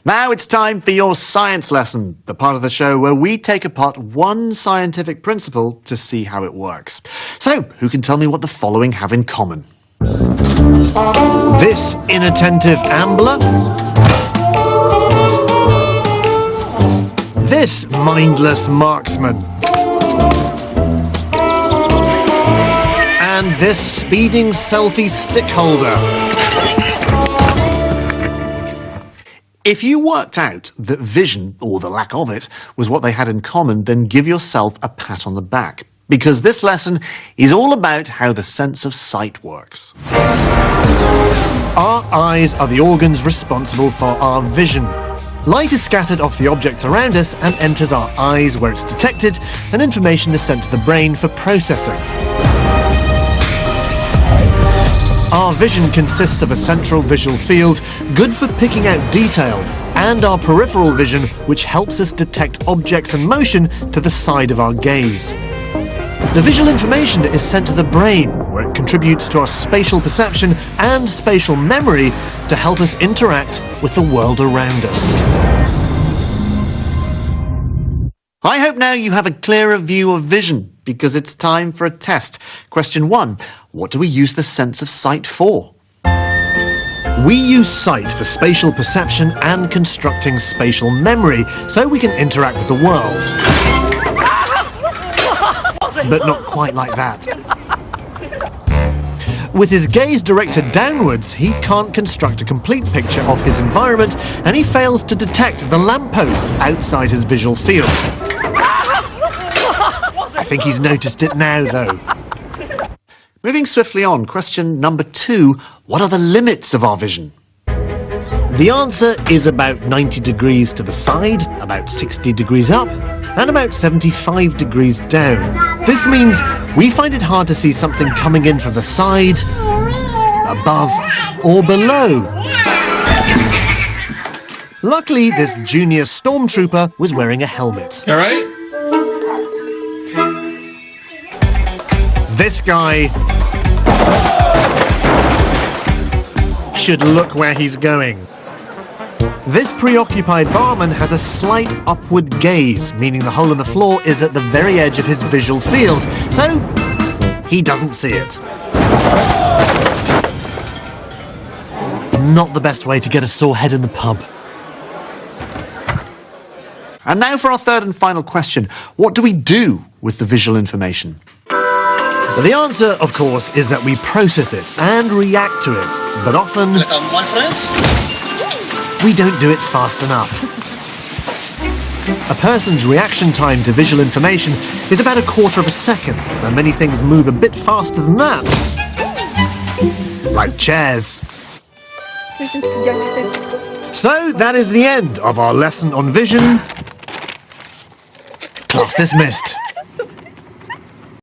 Now it's time for your science lesson, the part of the show where we take apart one scientific principle to see how it works. So, who can tell me what the following have in common? This inattentive ambler. This mindless marksman. And this speeding selfie stick holder. If you worked out that vision, or the lack of it, was what they had in common, then give yourself a pat on the back. Because this lesson is all about how the sense of sight works. Our eyes are the organs responsible for our vision. Light is scattered off the objects around us and enters our eyes where it's detected, and information is sent to the brain for processing. Our vision consists of a central visual field, good for picking out detail, and our peripheral vision, which helps us detect objects and motion to the side of our gaze. The visual information is sent to the brain, where it contributes to our spatial perception and spatial memory to help us interact with the world around us. I hope now you have a clearer view of vision, because it's time for a test. Question 1. What do we use the sense of sight for? We use sight for spatial perception and constructing spatial memory, so we can interact with the world. But not quite like that. With his gaze directed downwards, he can't construct a complete picture of his environment, and he fails to detect the lamppost outside his visual field. I think he's noticed it now, though. Moving swiftly on, question number 2. What are the limits of our vision? The answer is about 90 degrees to the side, about 60 degrees up, and about 75 degrees down. This means we find it hard to see something coming in from the side, above, or below. Luckily, this junior stormtrooper was wearing a helmet. All right. This guy should look where he's going. This preoccupied barman has a slight upward gaze, meaning the hole in the floor is at the very edge of his visual field, so he doesn't see it. Not the best way to get a sore head in the pub. And now for our third and final question. What do we do with the visual information? The answer, of course, is that we process it and react to it, but often we don't do it fast enough. A person's reaction time to visual information is about 1/4 of a second, and many things move a bit faster than that. Like chairs. So that is the end of our lesson on vision. Class dismissed.